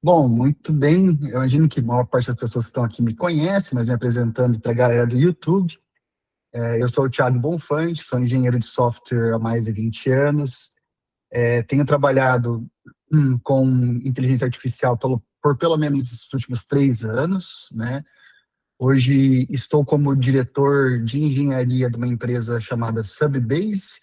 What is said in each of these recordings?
Bom, muito bem. Eu imagino que a maior parte das pessoas que estão aqui me conhece, mas me apresentando para a galera do YouTube. Eu sou o Thiago Bonfante, sou engenheiro de software há mais de 20 anos. Tenho trabalhado com inteligência artificial por pelo menos os últimos 3 anos, né? Hoje estou como diretor de engenharia de uma empresa chamada Subbase,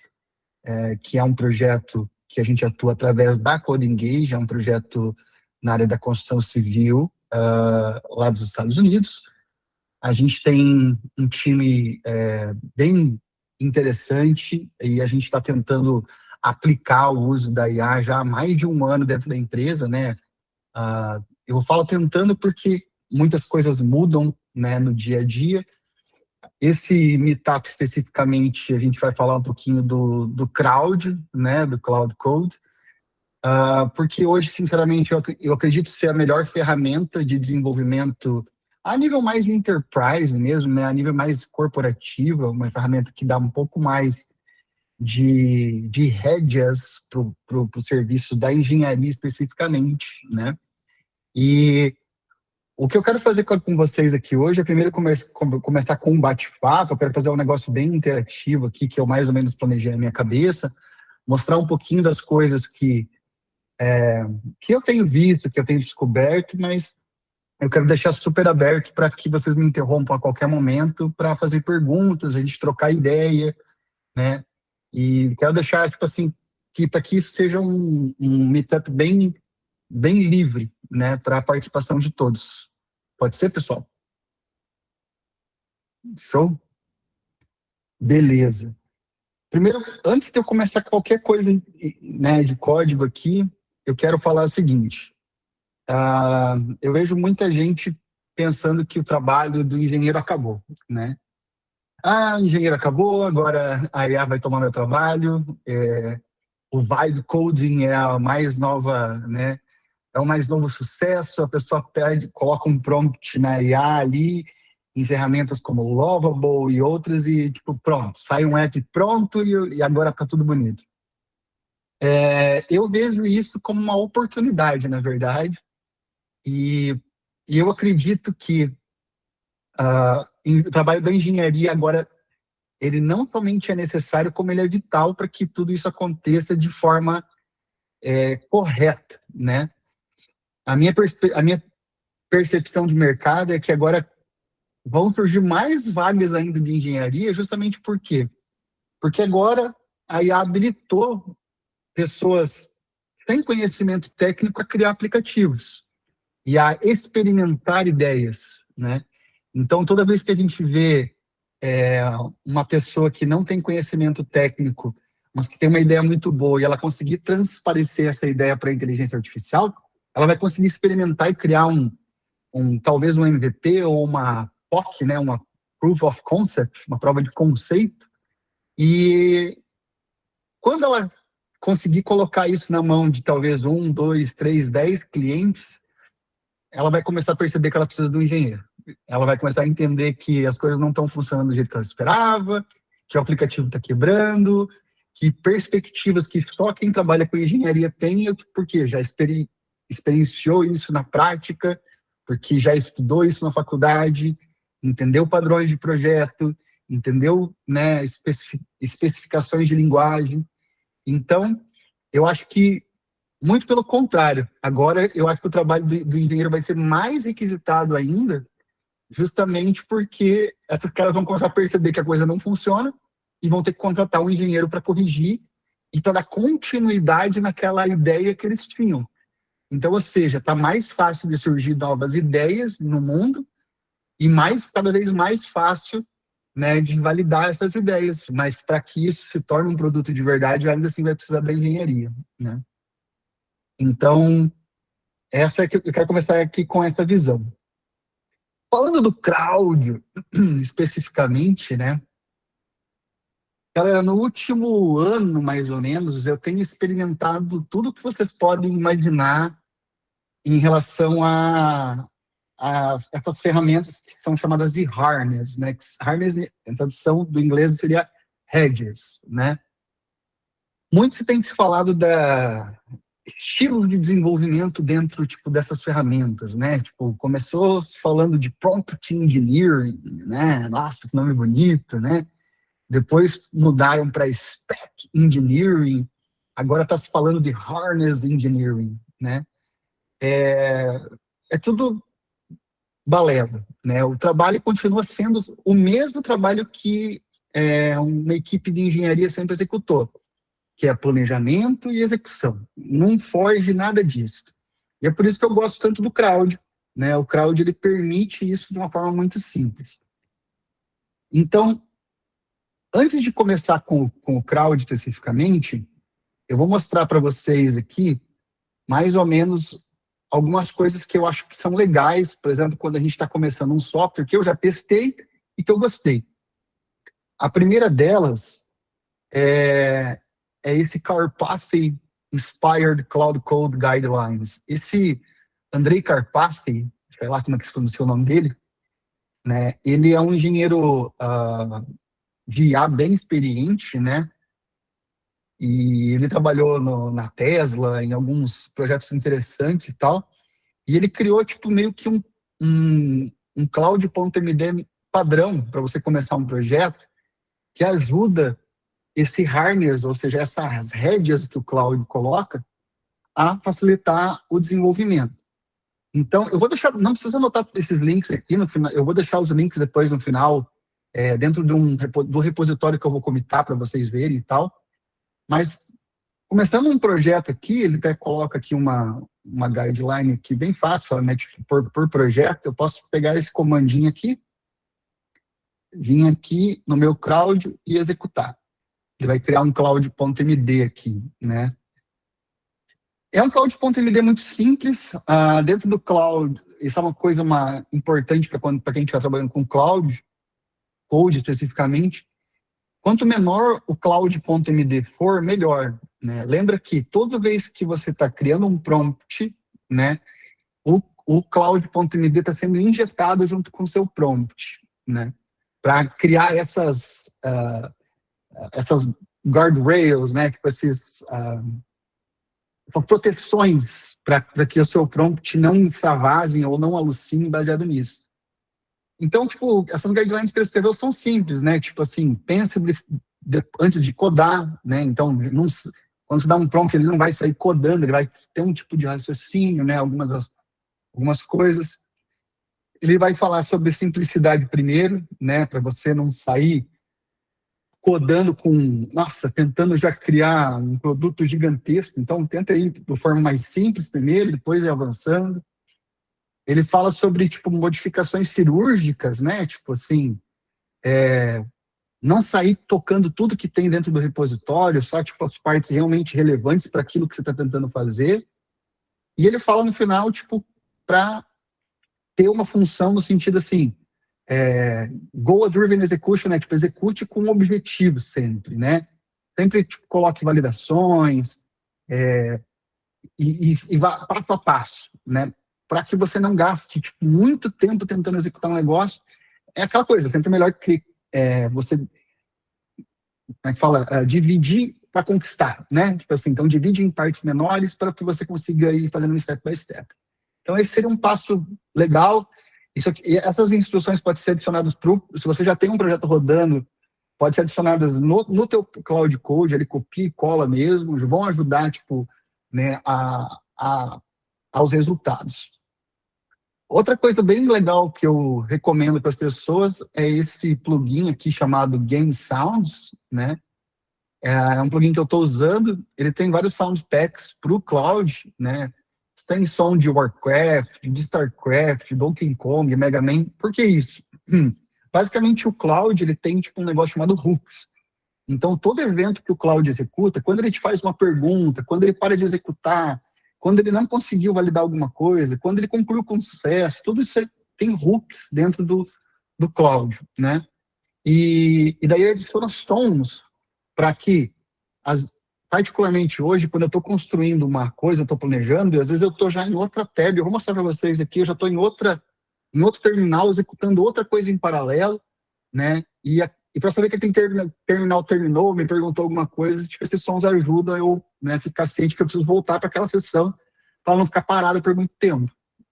que é um projeto que a gente atua através da Code Engage, é um projeto na área da construção civil, lá dos Estados Unidos. A gente tem um time bem interessante e a gente está tentando aplicar o uso da IA já há mais de um ano dentro da empresa, né? Eu falo tentando porque muitas coisas mudam, né, no dia a dia. Esse meetup especificamente, a gente vai falar um pouquinho do crowd, né, do Cloud Code, porque hoje, sinceramente, eu acredito ser a melhor ferramenta de desenvolvimento a nível mais enterprise mesmo, né, a nível mais corporativa, uma ferramenta que dá um pouco mais de rédeas para o serviço da engenharia especificamente, né? E o que eu quero fazer com vocês aqui hoje é primeiro começar com um bate-papo. Eu quero fazer um negócio bem interativo aqui, que eu mais ou menos planejei na minha cabeça, mostrar um pouquinho das coisas que eu tenho visto, que eu tenho descoberto, mas eu quero deixar super aberto para que vocês me interrompam a qualquer momento para fazer perguntas, a gente trocar ideia, né? E quero deixar, tipo assim, que para que isso seja um meetup bem livre, né, para a participação de todos. Pode ser, pessoal? Show? Beleza. Primeiro, antes de eu começar qualquer coisa, né, de código aqui, eu quero falar o seguinte. Eu vejo muita gente pensando que o trabalho do engenheiro acabou, né? O engenheiro acabou, agora a IA vai tomar meu trabalho. O vibe coding é a mais nova, né? É o mais novo sucesso. A pessoa pede, coloca um prompt na IA ali, em ferramentas como Lovable e outras, e tipo, pronto, sai um app pronto e agora está tudo bonito. Eu vejo isso como uma oportunidade, na verdade, e, e eu acredito que o trabalho da engenharia agora, ele não somente é necessário, como ele é vital para que tudo isso aconteça de forma correta, né? A minha percepção de mercado é que agora vão surgir mais vagas ainda de engenharia, justamente por quê? Porque agora a IA habilitou pessoas sem conhecimento técnico a criar aplicativos e a experimentar ideias, né? Então, toda vez que a gente vê é, uma pessoa que não tem conhecimento técnico, mas que tem uma ideia muito boa e ela conseguir transparecer essa ideia para a inteligência artificial, ela vai conseguir experimentar e criar talvez um MVP ou uma POC, né, uma Proof of Concept, uma prova de conceito. E quando ela conseguir colocar isso na mão de talvez 1, 2, 3, 10 clientes, ela vai começar a perceber que ela precisa de um engenheiro. Ela vai começar a entender que as coisas não estão funcionando do jeito que ela esperava, que o aplicativo está quebrando, que perspectivas que só quem trabalha com engenharia tem, porque já experienciou isso na prática, porque já estudou isso na faculdade, entendeu padrões de projeto, entendeu, né, especificações de linguagem. Então, eu acho que muito pelo contrário. Agora, eu acho que o trabalho do engenheiro vai ser mais requisitado ainda, justamente porque essas caras vão começar a perceber que a coisa não funciona e vão ter que contratar um engenheiro para corrigir e para dar continuidade naquela ideia que eles tinham. Então, ou seja, está mais fácil de surgir novas ideias no mundo e cada vez mais fácil, né, de validar essas ideias. Mas para que isso se torne um produto de verdade, ainda assim vai precisar da engenharia, né? Então, essa é que eu quero começar aqui com essa visão. Falando do crowd, especificamente, né? Galera, no último ano, mais ou menos, eu tenho experimentado tudo que vocês podem imaginar em relação a essas ferramentas que são chamadas de harness, né? Harness, em tradução do inglês, seria hedges, né? Muito se tem se falado estilos de desenvolvimento dentro, tipo, dessas ferramentas, né? Tipo, começou falando de prompt engineering, né? Nossa, que nome bonito, né? Depois mudaram para spec engineering, agora está se falando de harness engineering, né? É tudo balela, né? O trabalho continua sendo o mesmo trabalho que uma equipe de engenharia sempre executou, que é planejamento e execução. Não foge nada disso. E é por isso que eu gosto tanto do Crowd, né? O Crowd, ele permite isso de uma forma muito simples. Então, antes de começar com o Crowd especificamente, eu vou mostrar para vocês aqui, mais ou menos, algumas coisas que eu acho que são legais, por exemplo, quando a gente está começando um software que eu já testei e que eu gostei. A primeira delas é esse Karpathy Inspired Cloud Code Guidelines. Esse Andrei Karpathy, sei lá como é que se pronuncia o nome dele, né? Ele é um engenheiro de IA bem experiente, né? E ele trabalhou na Tesla, em alguns projetos interessantes e tal. E ele criou, tipo, meio que um Cloud.md padrão para você começar um projeto que ajuda esse harness, ou seja, essas rédeas que o Cloud coloca, a facilitar o desenvolvimento. Então, eu vou deixar, não precisa anotar esses links aqui no final, eu vou deixar os links depois no final, dentro do repositório que eu vou comitar para vocês verem e tal. Mas, começando um projeto aqui, ele até coloca aqui uma guideline aqui bem fácil, né, tipo, por projeto. Eu posso pegar esse comandinho aqui, vir aqui no meu Cloud e executar. Ele vai criar um Cloud.md aqui, né? É um Cloud.md muito simples. Dentro do Cloud, isso é uma coisa importante para quem estiver trabalhando com Cloud, Code especificamente. Quanto menor o Cloud.md for, melhor, né? Lembra que toda vez que você está criando um prompt, né, o Cloud.md está sendo injetado junto com o seu prompt, né? Para criar essas guardrails, né? Tipo essas proteções para que o seu prompt não extravasem ou não alucine baseado nisso. Então, tipo, essas guidelines que ele escreveu são simples, né? Tipo assim, pense antes de codar, né? Então, quando você dá um prompt, ele não vai sair codando, ele vai ter um tipo de raciocínio, né? Algumas coisas. Ele vai falar sobre simplicidade primeiro, né? Para você não sair codando tentando já criar um produto gigantesco. Então, tenta ir de forma mais simples primeiro, depois ir avançando. Ele fala sobre, tipo, modificações cirúrgicas, né? Tipo assim, não sair tocando tudo que tem dentro do repositório, só, tipo, as partes realmente relevantes para aquilo que você está tentando fazer. E ele fala no final, tipo, para ter uma função no sentido assim, goal-driven execution, né? Tipo, execute com objetivo sempre, né? Sempre, tipo, coloque validações e vá passo a passo, né? Para que você não gaste, tipo, muito tempo tentando executar um negócio. É aquela coisa, sempre melhor que você, como é que fala? Dividir para conquistar, né? Tipo assim, então divide em partes menores para que você consiga ir fazendo um step by step. Então esse seria um passo legal. Essas instruções podem ser adicionadas se você já tem um projeto rodando, pode ser adicionadas no teu Cloud Code, ele copia e cola mesmo, vão ajudar, tipo, né, aos resultados. Outra coisa bem legal que eu recomendo para as pessoas é esse plugin aqui chamado Game Sounds, né? É um plugin que eu estou usando, ele tem vários sound packs para o Cloud, né? Tem som de Warcraft, de StarCraft, Donkey Kong, Mega Man. Por que isso? Basicamente, o Cloud ele tem tipo um negócio chamado hooks. Então, todo evento que o Cloud executa, quando ele te faz uma pergunta, quando ele para de executar, quando ele não conseguiu validar alguma coisa, quando ele concluiu com sucesso, tudo isso tem hooks dentro do Cloud, né? E daí ele adiciona sons para que, particularmente hoje, quando eu estou construindo uma coisa, estou planejando, e às vezes eu estou já em outra tab, eu vou mostrar para vocês aqui, eu já estou em outro terminal, executando outra coisa em paralelo, né? E para saber que aquele terminal terminou, me perguntou alguma coisa, tipo, esses sons ajudam eu né, ficar ciente que eu preciso voltar para aquela sessão para não ficar parado por muito tempo,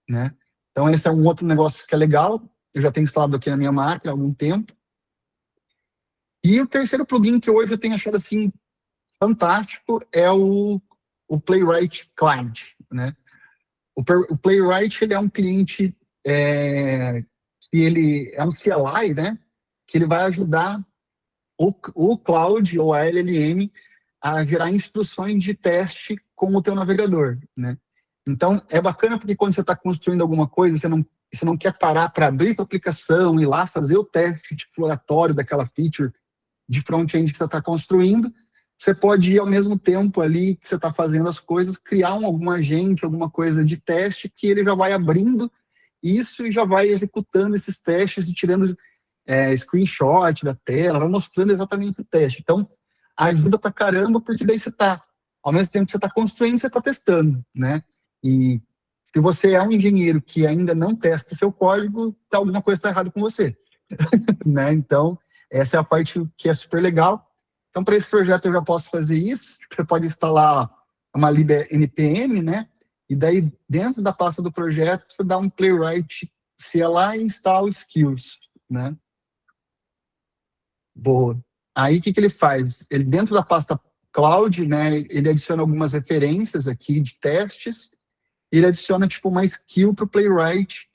né? Então, esse é um outro negócio que é legal. Eu já tenho instalado aqui na minha máquina há algum tempo. E o terceiro plugin que hoje eu tenho achado assim fantástico é o Playwright Client, né? O Playwright, ele é um cliente que ele é um CLI, né? Que ele vai ajudar o Cloud ou a LLM a gerar instruções de teste com o teu navegador, né? Então, é bacana porque quando você está construindo alguma coisa, você não quer parar para abrir a aplicação e ir lá fazer o teste exploratório daquela feature de front-end que você está construindo. Você pode ir ao mesmo tempo ali que você está fazendo as coisas, criar algum agente, alguma coisa de teste que ele já vai abrindo isso e já vai executando esses testes e tirando screenshot da tela, vai mostrando exatamente o teste. Então, ajuda pra caramba, porque daí você está, ao mesmo tempo que você está construindo, você está testando, né? E se você é um engenheiro que ainda não testa seu código, alguma coisa está errada com você, né? Então, essa é a parte que é super legal. Então, para esse projeto eu já posso fazer isso. Você pode instalar uma lib npm, né? E daí, dentro da pasta do projeto, você dá um playwright CLI e instala skills, né? Boa. Aí, o que ele faz? Ele, dentro da pasta cloud, né, ele adiciona algumas referências aqui de testes. Ele adiciona, tipo, uma skill para o playwright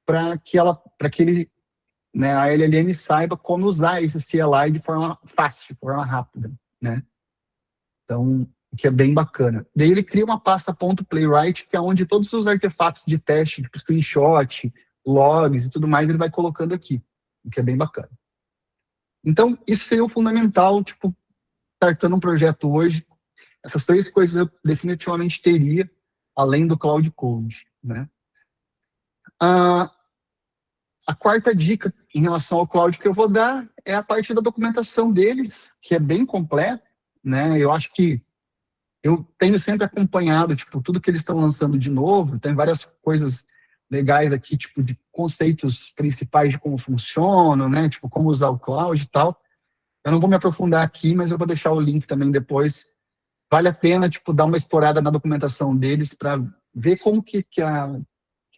para que ele, né, a LLM saiba como usar esse CLI de forma fácil, de forma rápida, né? Então, o que é bem bacana. Daí ele cria uma pasta .playwright, que é onde todos os artefatos de teste, tipo screenshot, logs e tudo mais, ele vai colocando aqui, o que é bem bacana. Então, isso seria o fundamental, tipo, startando um projeto hoje. Essas três coisas eu definitivamente teria, além do Cloud Code, né? A quarta dica em relação ao Cloud que eu vou dar é a parte da documentação deles, que é bem completa, né? Eu acho que eu tenho sempre acompanhado, tipo, tudo que eles estão lançando de novo, tem várias coisas legais aqui, tipo, de conceitos principais de como funciona, né? Tipo, como usar o Cloud e tal. Eu não vou me aprofundar aqui, mas eu vou deixar o link também depois. Vale a pena, tipo, dar uma explorada na documentação deles para ver como que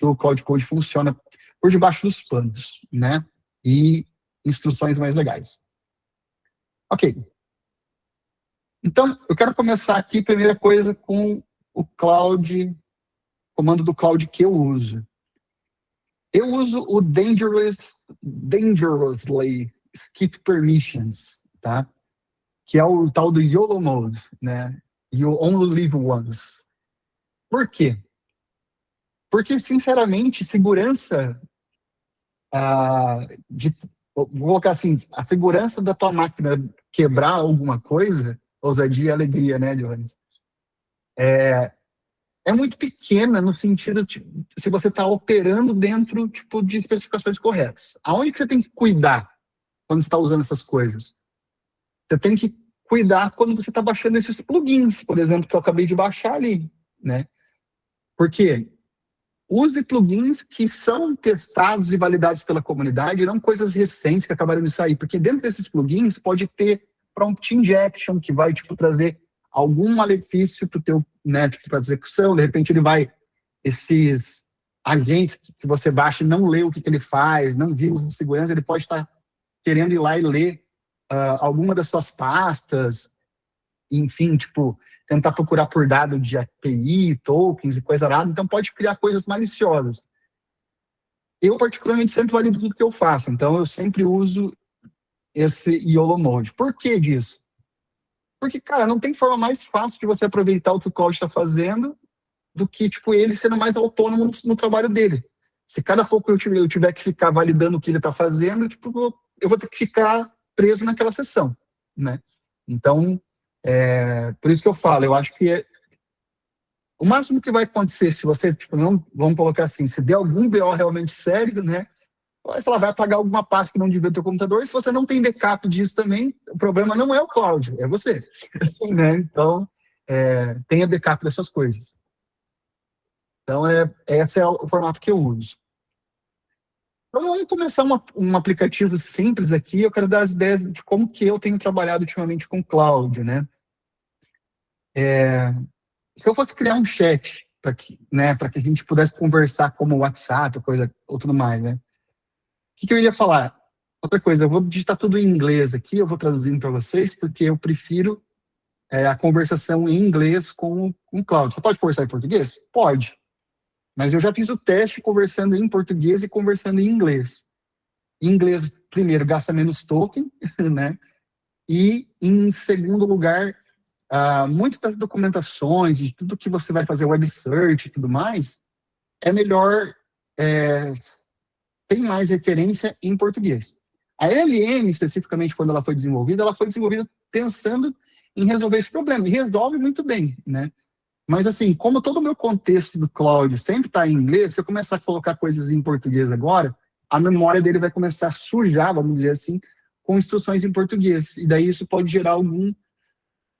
o Cloud Code funciona por debaixo dos panos, né? E instruções mais legais. Ok. Então, eu quero começar aqui, primeira coisa, com o comando do Cloud que eu uso. Eu uso o Dangerously Skip Permissions, tá? Que é o tal do YOLO Mode, né? You Only Live Once. Por quê? Porque, sinceramente, segurança vou colocar assim, a segurança da tua máquina quebrar alguma coisa, ousadia e alegria, né, Johannes? É muito pequena no sentido, tipo, se você está operando dentro, tipo, de especificações corretas. Aonde que você tem que cuidar quando está usando essas coisas? Você tem que cuidar quando você está baixando esses plugins, por exemplo, que eu acabei de baixar ali, né? Porque use plugins que são testados e validados pela comunidade, não coisas recentes que acabaram de sair, porque dentro desses plugins pode ter prompt injection, que vai, tipo, trazer algum malefício para o teu, né, tipo, para execução. De repente ele vai, esses agentes que você baixa e não lê o que ele faz, não viu a segurança, ele pode estar querendo ir lá e ler alguma das suas pastas, enfim, tipo, tentar procurar por dado de API, tokens e coisa nada, então pode criar coisas maliciosas. Eu, particularmente, sempre valido tudo que eu faço, então eu sempre uso esse YOLO Mode. Por que disso? Porque, cara, não tem forma mais fácil de você aproveitar o que o Cloud está fazendo do que, tipo, ele sendo mais autônomo no trabalho dele. Se cada pouco eu tiver que ficar validando o que ele está fazendo, tipo, eu vou ter que ficar preso naquela sessão, né? Então, por isso que eu falo, eu acho que o máximo que vai acontecer se você, tipo, não, vamos colocar assim, se der algum BO realmente sério, né? Se ela vai apagar alguma pasta que não devia ter o computador, e se você não tem backup disso também, o problema não é o cloud, é você. Né? Então, tenha backup dessas coisas. Então, esse é o formato que eu uso. Então, vamos começar um aplicativo simples aqui. Eu quero dar as ideias de como que eu tenho trabalhado ultimamente com cloud, né? Se eu fosse criar um chat para que, né, para que a gente pudesse conversar como WhatsApp, ou tudo mais, né? O que eu iria falar? Outra coisa, eu vou digitar tudo em inglês aqui, eu vou traduzindo para vocês, porque eu prefiro a conversação em inglês com o Cláudio. Você pode conversar em português? Pode. Mas eu já fiz o teste conversando em português e conversando em inglês. Em inglês, primeiro, gasta menos token, né? E, em segundo lugar, muitas das documentações e tudo que você vai fazer, web search e tudo mais, é melhor, tem mais referência em português. A LM, especificamente, quando ela foi desenvolvida pensando em resolver esse problema, e resolve muito bem, né? Mas, assim, como todo o meu contexto do cloud sempre está em inglês, se eu começar a colocar coisas em português agora, a memória dele vai começar a sujar, vamos dizer assim, com instruções em português. E daí isso pode gerar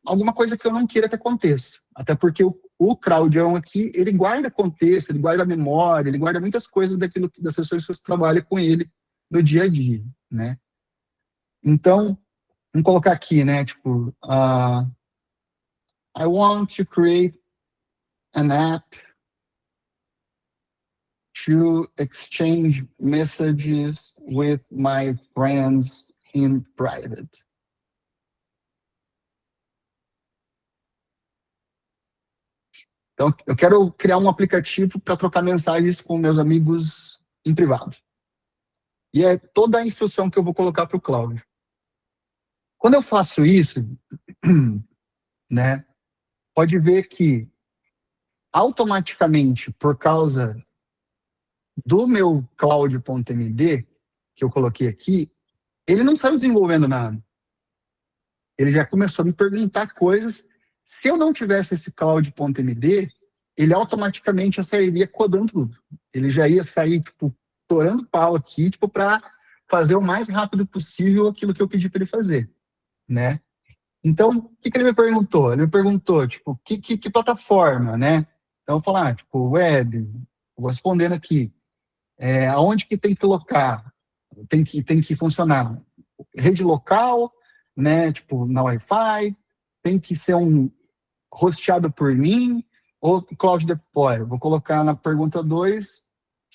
alguma coisa que eu não queira que aconteça. Até porque o CrowdOn aqui, ele guarda contexto, ele guarda memória, ele guarda muitas coisas das sessões que você trabalha com ele no dia a dia, né? Então, vamos colocar aqui, né, tipo, I want to create an app to exchange messages with my friends in private. Então, eu quero criar um aplicativo para trocar mensagens com meus amigos em privado. E é toda a instrução que eu vou colocar para o Cláudio. Quando eu faço isso, né, pode ver que automaticamente, por causa do meu cloud.md, que eu coloquei aqui, ele não saiu desenvolvendo nada. Ele já começou a me perguntar coisas. Se eu não tivesse esse cloud.md, ele automaticamente já sairia codando tudo. Ele já ia sair, tipo, torando pau aqui, tipo, para fazer o mais rápido possível aquilo que eu pedi para ele fazer, né? Então, o que ele me perguntou? Ele me perguntou, tipo, que plataforma, né? Então, eu vou falar, tipo, web, vou respondendo aqui, aonde que tem que locar, tem que funcionar, rede local, né? Tipo, na Wi-Fi, tem que ser hosteado por mim, ou cloud deploy. Vou colocar na pergunta 2,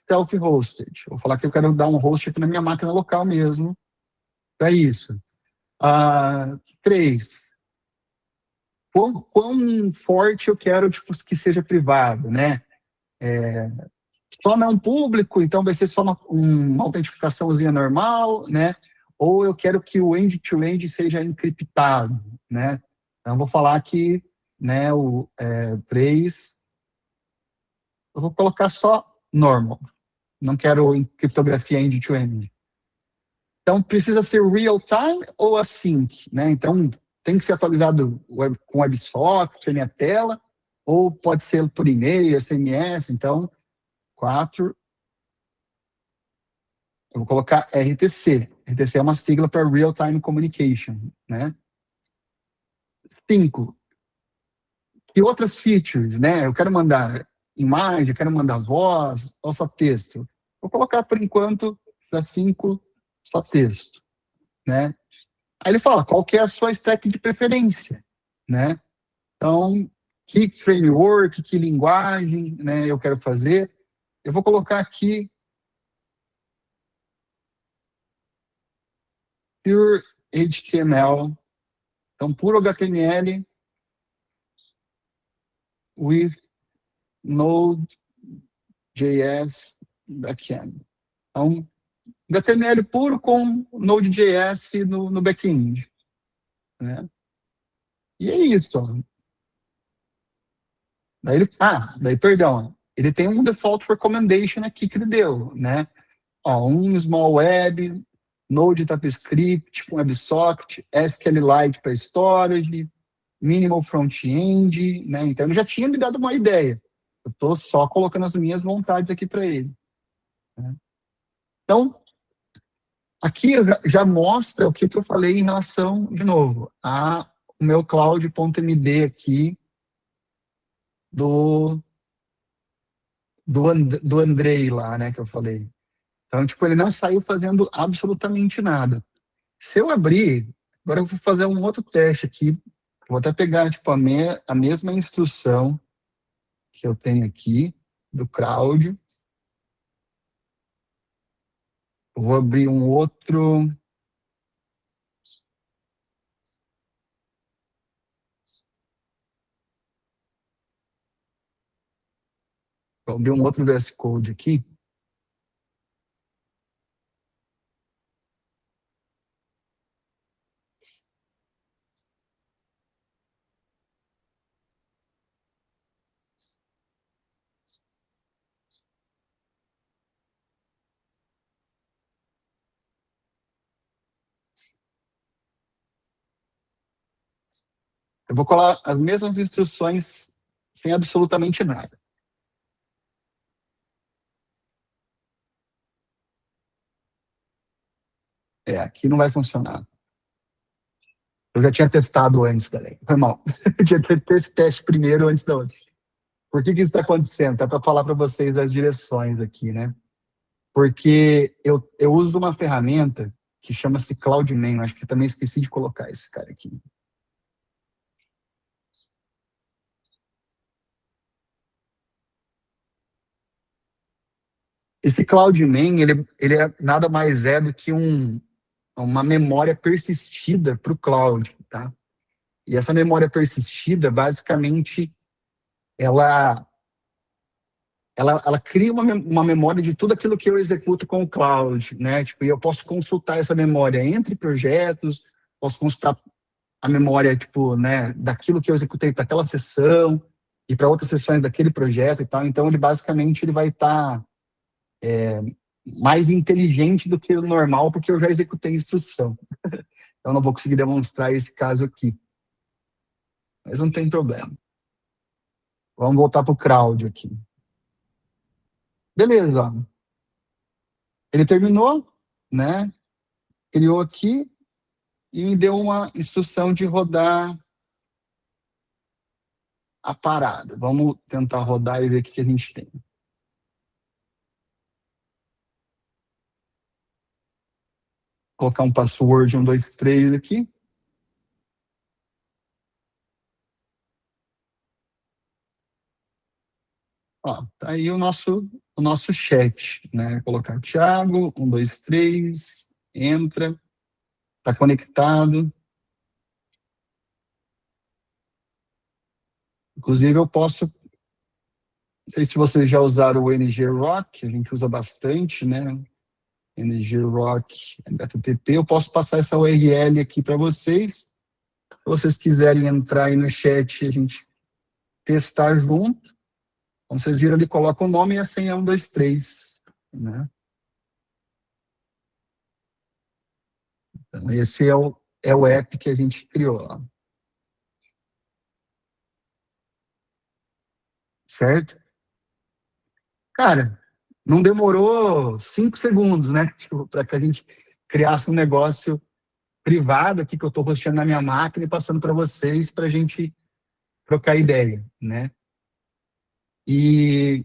self-hosted. Vou falar que eu quero dar um host aqui na minha máquina local mesmo, para isso. 3, quão forte eu quero, tipo, que seja privado, né? Só não público, então vai ser só uma autentificaçãozinha normal, né? Ou eu quero que o end-to-end seja encriptado, né? Então, vou falar que, né, o 3, eu vou colocar só normal. Não quero criptografia end-to-end. Então, precisa ser real-time ou async, né? Então, tem que ser atualizado com WebSocket na minha tela, ou pode ser por e-mail, SMS. Então, 4, eu vou colocar RTC. RTC é uma sigla para Real Time Communication, né? 5, que outras features, né? Eu quero mandar imagem, eu quero mandar voz, ou só texto. Vou colocar, por enquanto, para 5, só texto, né? Aí ele fala, qual que é a sua stack de preferência, né? Então, que framework, que linguagem, né, eu quero fazer. Eu vou colocar aqui Pure HTML, então puro HTML with Node.js backend. Então, HTML puro com Node.js no backend, né? E é isso. Ó. Perdão, ele tem um default recommendation aqui que ele deu, né? Ó, um small web, Node TypeScript com WebSocket, SQLite para storage, minimal front-end, né? Então ele já tinha me dado uma ideia. Eu estou só colocando as minhas vontades aqui para ele. Né? Então, aqui já mostra o que eu falei em relação, de novo, ao meu cloud.md aqui do Andrei lá, né, que eu falei. Então, tipo, ele não saiu fazendo absolutamente nada. Se eu abrir, agora eu vou fazer um outro teste aqui vou até pegar tipo, a mesma instrução que eu tenho aqui, do Cláudio. Eu vou abrir um outro. Vou abrir um outro VS Code aqui. Eu vou colar as mesmas instruções sem absolutamente nada. Aqui não vai funcionar. Eu já tinha testado antes, galera. Foi mal. Eu tinha que ter esse teste primeiro antes da outra. Por que isso está acontecendo? Tá para falar para vocês as direções aqui, né? Porque eu uso uma ferramenta que chama-se CloudMan. Acho que também esqueci de colocar esse cara aqui. Esse CloudMan, ele nada mais é do que uma memória persistida para o cloud, tá? E essa memória persistida, basicamente, ela cria uma memória de tudo aquilo que eu executo com o cloud, né? Tipo, e eu posso consultar essa memória entre projetos, posso consultar a memória, tipo, né, daquilo que eu executei para aquela sessão e para outras sessões daquele projeto e tal. Então, ele basicamente ele vai estar mais inteligente do que o normal, porque eu já executei a instrução. Então, não vou conseguir demonstrar esse caso aqui. Mas não tem problema. Vamos voltar para o crowd aqui. Beleza. Ó. Ele terminou, né? Criou aqui e me deu uma instrução de rodar a parada. Vamos tentar rodar e ver o que a gente tem. Vou colocar um password 1, 2, 3 aqui. Ó, tá aí o nosso chat, né? Vou colocar Thiago, 1, 2, 3, entra, tá conectado. Inclusive eu posso, não sei se vocês já usaram o NGRock, a gente usa bastante, né? NGRock, HTTP, eu posso passar essa URL aqui para vocês. Se vocês quiserem entrar aí no chat, a gente testar junto. Como vocês viram, ele coloca o nome e a senha 1, 2, 3, né? Então, esse é o app que a gente criou, ó. Certo? Cara, não demorou 5 segundos, né? Tipo, para que a gente criasse um negócio privado aqui que eu estou rosteando na minha máquina e passando para vocês para a gente trocar ideia, né? E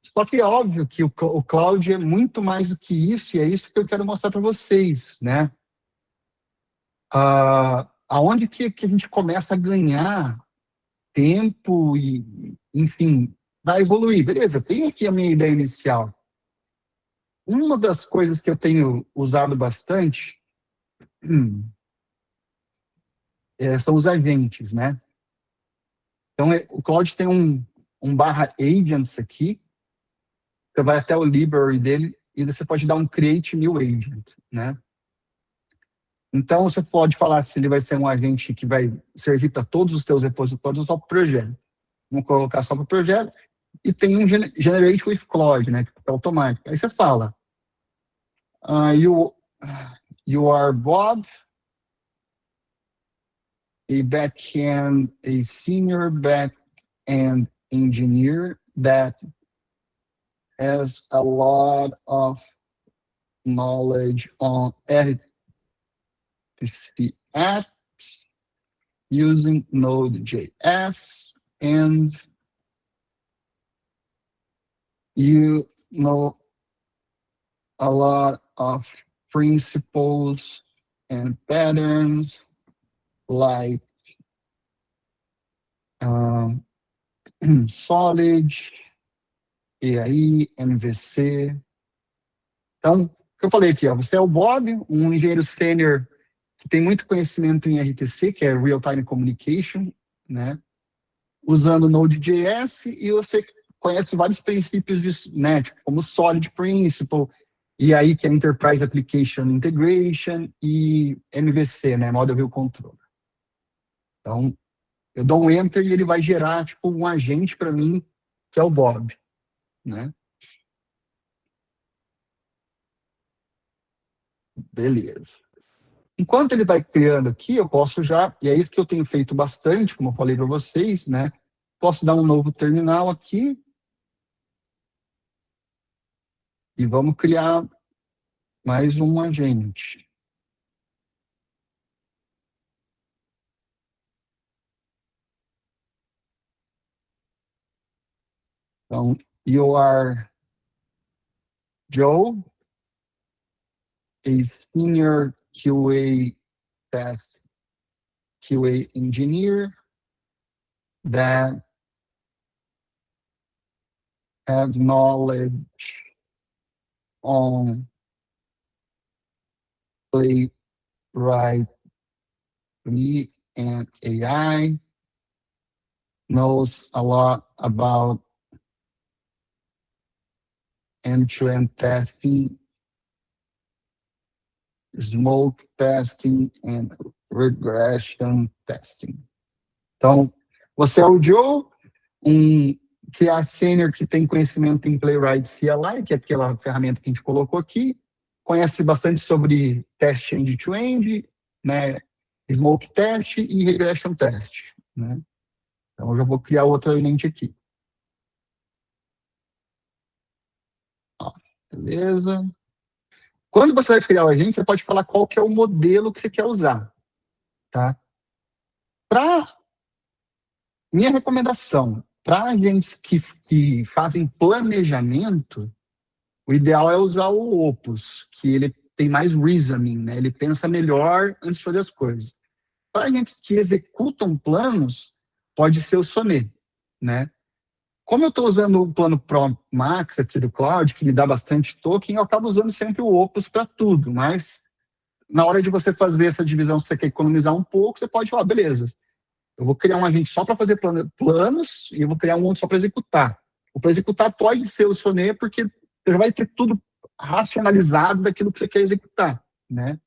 só que é óbvio que o cloud é muito mais do que isso, e é isso que eu quero mostrar para vocês, né? Aonde que a gente começa a ganhar tempo e, enfim, vai evoluir. Beleza, tem aqui a minha ideia inicial. Uma das coisas que eu tenho usado bastante são os agentes, né? Então, o Cloud tem um barra agents aqui, você vai até o library dele e você pode dar um create new agent, né? Então, você pode falar se ele vai ser um agente que vai servir para todos os teus repositórios ou só para o projeto. Vamos colocar só para o projeto. E tem um generate with Cloud, né? Que é automático. Aí você fala, you are Bob, a senior back-end engineer that has a lot of knowledge on RPC apps using Node.js, and you know a lot of principles and patterns like Solid, EAI, MVC. Então, o que eu falei aqui, ó, você é o Bob, um engenheiro sênior que tem muito conhecimento em RTC, que é Real Time Communication, né? Usando Node.js, e você conhece vários princípios de, né, tipo, como Solid Principle, e aí que é Enterprise Application Integration e MVC, né, Model View Controller. Então, eu dou um Enter e ele vai gerar tipo um agente para mim, que é o Bob, né? Beleza. Enquanto ele vai criando aqui, eu posso já, e é isso que eu tenho feito bastante, como eu falei para vocês, né? Posso dar um novo terminal aqui e vamos criar mais um agente. Então, you are Joe, a senior QA test QA engineer that have knowledge on Playwright and AI, knows a lot about end-to-end testing, smoke testing and regression testing. Então, você é o Joe, que é a sênior que tem conhecimento em Playwright CLI, que é aquela ferramenta que a gente colocou aqui, conhece bastante sobre teste end-to-end, né, smoke test e regression test, né? Então, eu já vou criar outro agente aqui. Ó, beleza. Quando você vai criar o agente, você pode falar qual que é o modelo que você quer usar, tá? Para minha recomendação, para agentes que fazem planejamento, o ideal é usar o Opus, que ele tem mais reasoning, né? Ele pensa melhor antes de fazer as coisas. Para agentes que executam planos, pode ser o Sonnet, né? Como eu estou usando o plano Pro Max aqui do Cloud, que me dá bastante token, eu acabo usando sempre o Opus para tudo, mas na hora de você fazer essa divisão, se você quer economizar um pouco, você pode falar, beleza, eu vou criar um agente só para fazer planos e eu vou criar um outro só para executar. O para executar pode ser o Sonnet, porque você já vai ter tudo racionalizado daquilo que você quer executar, né?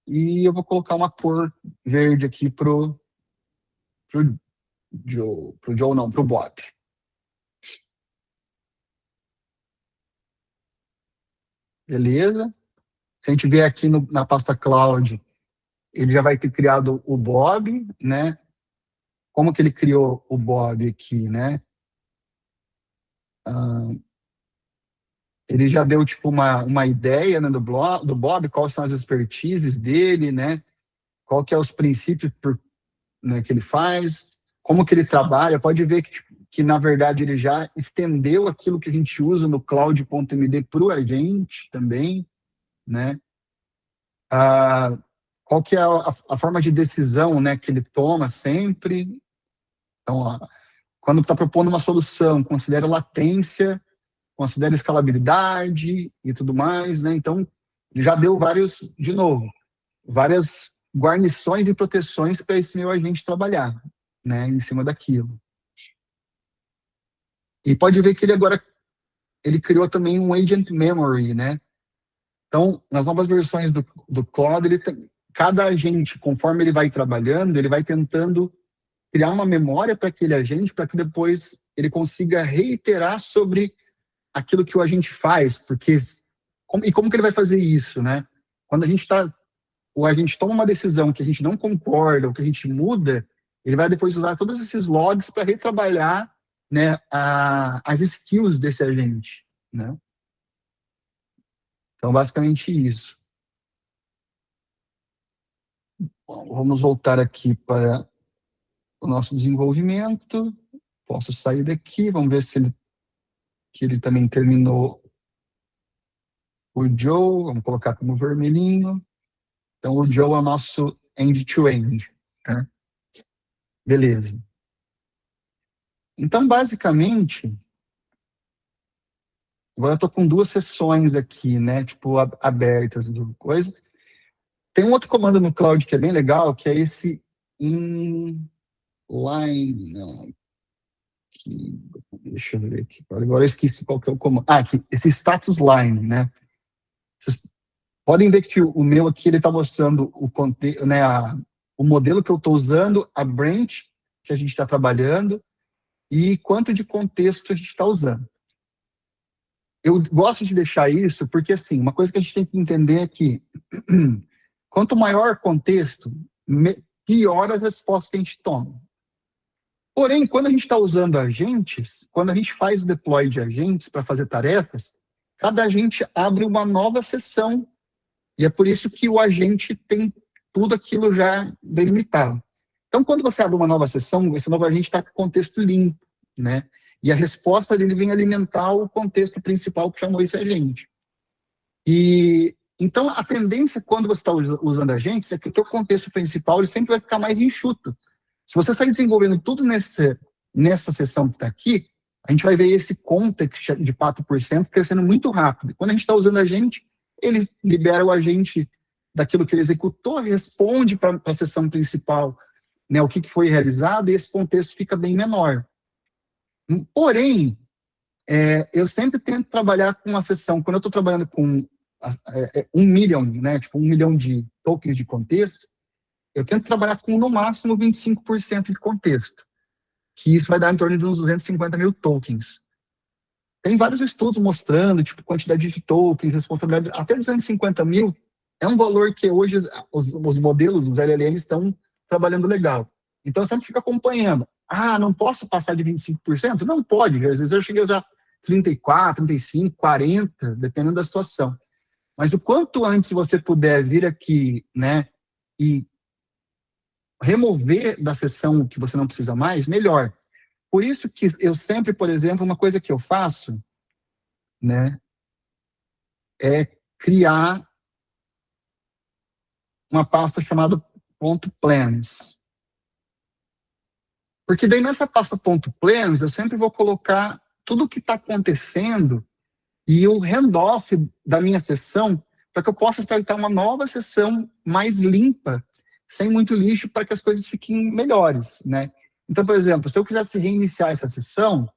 E eu vou colocar uma cor verde aqui pro Joe não, pro Bob. Beleza? Se a gente vier aqui na pasta Cloud, ele já vai ter criado o Bob, né? Como que ele criou o Bob aqui, né? Ele já deu tipo uma ideia, né, do Bob, quais são as expertises dele, né? Qual que é os princípios né, que ele faz, como que ele trabalha. Pode ver que na verdade ele já estendeu aquilo que a gente usa no Cloud.md para o agente também, né? Qual que é a forma de decisão, né, que ele toma sempre. Então, quando está propondo uma solução, considera latência, considera escalabilidade e tudo mais, né? Então, ele já deu de novo, várias guarnições e proteções para esse meu agente trabalhar, né, em cima daquilo. E pode ver que ele criou também um agent memory, né? Então, nas novas versões do Claude, cada agente, conforme ele vai trabalhando, ele vai tentando criar uma memória para aquele agente, para que depois ele consiga reiterar sobre aquilo que o agente faz, porque como que ele vai fazer isso, né? Quando o agente toma uma decisão que a gente não concorda, ou que a gente muda, ele vai depois usar todos esses logs para retrabalhar, né, as skills desse agente, né? Então, basicamente isso. Bom, vamos voltar aqui para o nosso desenvolvimento. Posso sair daqui, vamos ver se ele também terminou o Joe, vamos colocar como vermelhinho. Então, o Joe é o nosso end-to-end, né? Então, o Joe, ele criou o Bob, né? Como que ele criou o Bob aqui, né? Então, ele já deu tipo uma ideia, né, do Beleza. Então, basicamente, agora eu estou com duas sessões aqui, né? Tipo, abertas do coisa. Tem um outro comando no Cloud que é bem legal, que é esse inline. Não, aqui, deixa eu ver aqui. Agora eu esqueci qual que é o comando. Ah, aqui, esse status line, né? Vocês podem ver que o meu aqui ele está mostrando né, o modelo que eu estou usando, a branch que a gente está trabalhando e quanto de contexto a gente está usando. Eu gosto de deixar isso porque, assim, uma coisa que a gente tem que entender é que quanto maior o contexto, pior as respostas que a gente toma. Porém, quando a gente está usando agentes, quando a gente faz o deploy de agentes para fazer tarefas, cada agente abre uma nova sessão. E é por isso que o agente tem tudo aquilo já delimitado. Então, quando você abre uma nova sessão, esse novo agente está com contexto limpo, né? E a resposta dele vem alimentar o contexto principal que chamou esse agente. E então, a tendência, quando você está usando agentes, é que o teu contexto principal ele sempre vai ficar mais enxuto. Se você sair desenvolvendo tudo nessa sessão que está aqui, a gente vai ver esse context de 4% crescendo muito rápido. Quando a gente está usando agente, ele libera o agente daquilo que ele executou, responde para a sessão principal, né, o que foi realizado, e esse contexto fica bem menor. Porém, eu sempre tento trabalhar com uma sessão, quando eu estou trabalhando com 1 milhão, né, tipo 1 milhão de tokens de contexto, eu tento trabalhar com, no máximo, 25% de contexto, que isso vai dar em torno de uns 250 mil tokens. Tem vários estudos mostrando, tipo, quantidade de tokens, responsabilidade, até 250 mil é um valor que hoje os modelos, os LLMs, estão trabalhando legal. Então, eu sempre fico acompanhando. Ah, não posso passar de 25%? Não pode. Às vezes eu cheguei a usar 34, 35, 40, dependendo da situação. Mas o quanto antes você puder vir aqui, né, e remover da sessão que você não precisa mais, melhor. Por isso que eu sempre, por exemplo, uma coisa que eu faço, né, é criar uma pasta chamada .plans. Porque daí nessa pasta .plans eu sempre vou colocar tudo o que está acontecendo e o handoff da minha sessão para que eu possa startar uma nova sessão mais limpa, sem muito lixo, para que as coisas fiquem melhores, né? Então, por exemplo, se eu quisesse reiniciar essa sessão,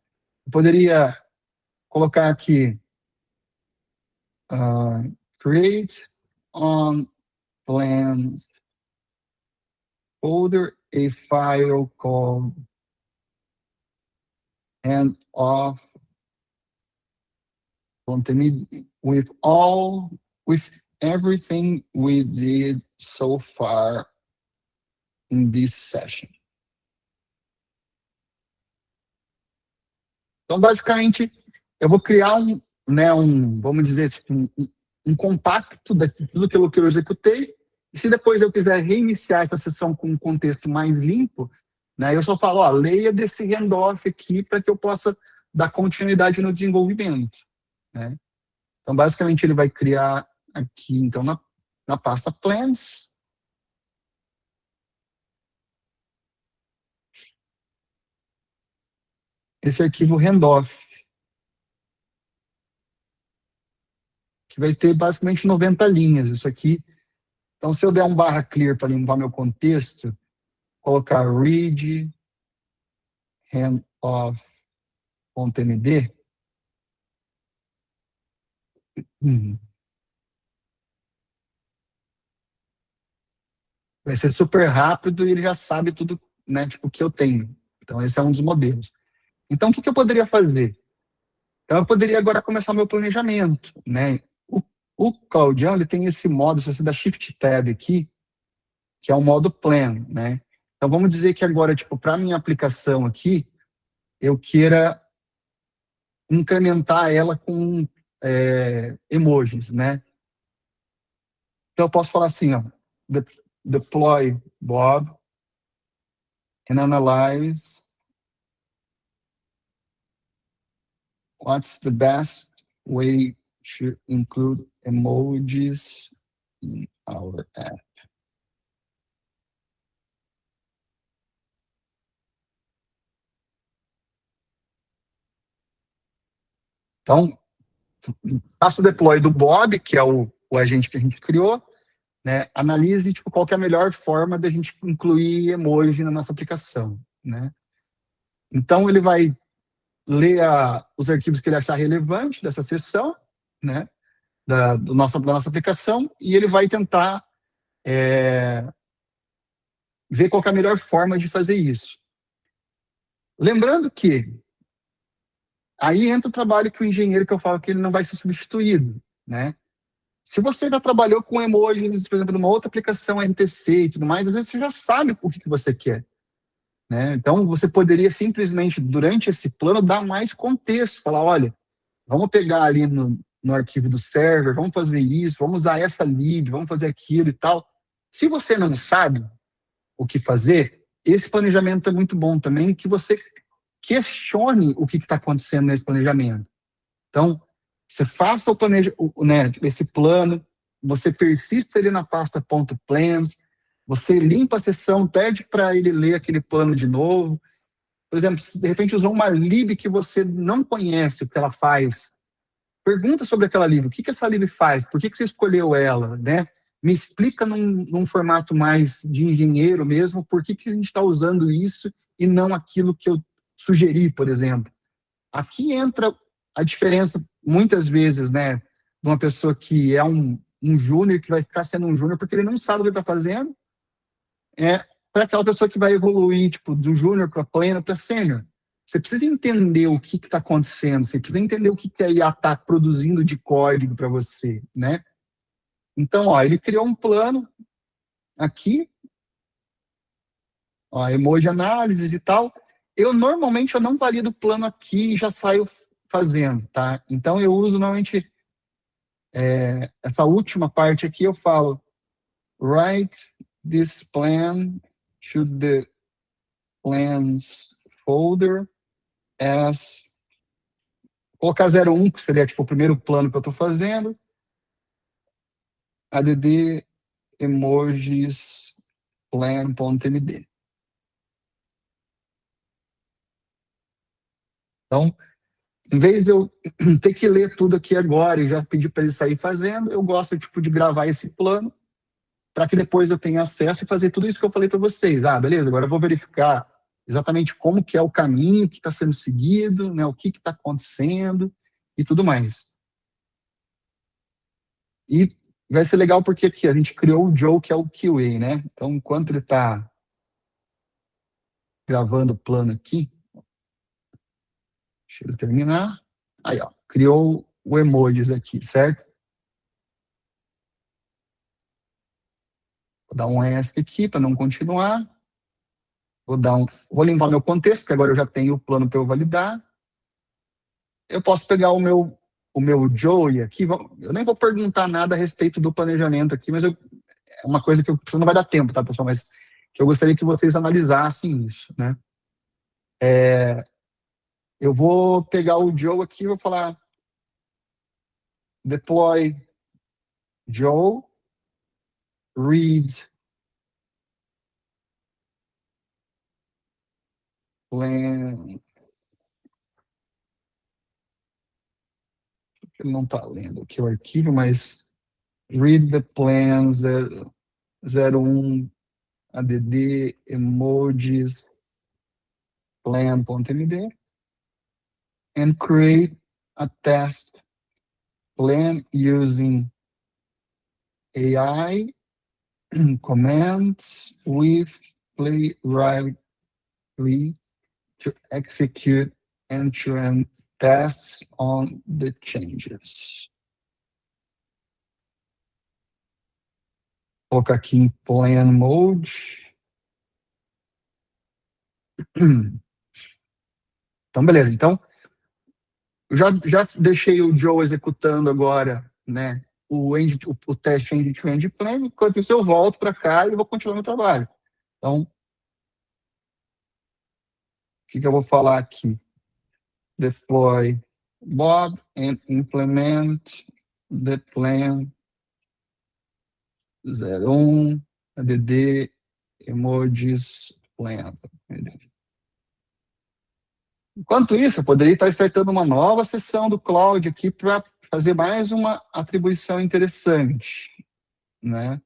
eu poderia colocar aqui create on plans folder a file called handoff with everything we did so far in this session. Então, basicamente, eu vou criar vamos dizer, um compacto de tudo aquilo que eu executei, e se depois eu quiser reiniciar essa sessão com um contexto mais limpo, né, eu só falo, leia desse handoff aqui para que eu possa dar continuidade no desenvolvimento, né? Então, basicamente, ele vai criar aqui, então, na pasta plans, esse arquivo handoff, que vai ter basicamente 90 linhas. Isso aqui. Então, se eu der um /clear para limpar meu contexto, colocar read handoff.md, vai ser super rápido e ele já sabe tudo, né, tipo, que eu tenho. Então, esse é um dos modelos. Então, o que eu poderia fazer? Então, eu poderia agora começar meu planejamento, né? O Claudião, ele tem esse modo, se você dá Shift Tab aqui, que é o modo Plan, né? Então, vamos dizer que agora, tipo, para minha aplicação aqui, eu queira incrementar ela com emojis, né? Então, eu posso falar assim, deploy Bob and analyze what's the best way to include emojis in our app. Então, faça o deploy do Bob, que é o agente que a gente criou, né? Analise tipo, qual que é a melhor forma de a gente incluir emoji na nossa aplicação, né? Então, ele vai ler os arquivos que ele achar relevante dessa seção, né? Da nossa aplicação, e ele vai tentar ver qual que é a melhor forma de fazer isso. Lembrando que aí entra o trabalho que o engenheiro, que eu falo que ele não vai ser substituído, né? Se você já trabalhou com emojis, por exemplo, numa outra aplicação RTC e tudo mais, às vezes você já sabe o que você quer, né? Então, você poderia simplesmente, durante esse plano, dar mais contexto, falar, olha, vamos pegar ali no arquivo do server, vamos fazer isso, vamos usar essa lib, vamos fazer aquilo e tal. Se você não sabe o que fazer, esse planejamento é muito bom também, que você questione o que está acontecendo nesse planejamento. Então, você faça esse plano, você persista ele na pasta .plans, você limpa a sessão, pede para ele ler aquele plano de novo. Por exemplo, se de repente usou uma lib que você não conhece o que ela faz, pergunta sobre aquela lib, o que essa lib faz, por que você escolheu ela, né? Me explica num formato mais de engenheiro mesmo, por que a gente está usando isso e não aquilo que eu sugeri, por exemplo. Aqui entra a diferença, muitas vezes, né, de uma pessoa que é um júnior, que vai ficar sendo um júnior porque ele não sabe o que está fazendo, para aquela pessoa que vai evoluir, tipo, do júnior para pleno para sênior. Você precisa entender o que está acontecendo, você precisa entender o que a IA está produzindo de código para você, né? Então, ó, ele criou um plano aqui, ó, emoji análises e tal. Normalmente, eu não valido o plano aqui e já saio fazendo, tá? Então, eu uso, normalmente, essa última parte aqui, eu falo, write this plan to the plans folder as... Colocar 01, que seria, tipo, o primeiro plano que eu estou fazendo, add emojis plan.md. Então, em vez de eu ter que ler tudo aqui agora e já pedir para ele sair fazendo, eu gosto tipo, de gravar esse plano para que depois eu tenha acesso e fazer tudo isso que eu falei para vocês. Ah, beleza, agora eu vou verificar exatamente como que é o caminho que está sendo seguido, né, o que está acontecendo e tudo mais. E vai ser legal porque aqui a gente criou o Joe, que é o QA, né? Então, enquanto ele está gravando o plano aqui, deixa ele terminar. Aí, ó, criou o emojis aqui, certo? Vou dar um ESC aqui para não continuar. Vou limpar meu contexto, que agora eu já tenho o plano para eu validar. Eu posso pegar o meu Joey aqui. Eu nem vou perguntar nada a respeito do planejamento aqui, mas é uma coisa que não vai dar tempo, tá, pessoal? Mas que eu gostaria que vocês analisassem isso, né? Eu vou pegar o Joe aqui e vou falar deploy Joe, read plan. Ele não está lendo aqui o arquivo, mas read the plan 01 add emojis plan.md and create a test plan using AI commands with playwright to execute end-to-end tests on the changes. Vou colocar aqui em plan mode. Então, beleza. Então, eu já deixei o Joe executando agora, né, o teste end-to-end plan, enquanto isso eu volto para cá e vou continuar meu trabalho. Então, o que eu vou falar aqui? Deploy Bob and implement the plan 01 add emojis plan. Enquanto isso, eu poderia estar startando uma nova sessão do Cloud aqui para fazer mais uma atribuição interessante, né?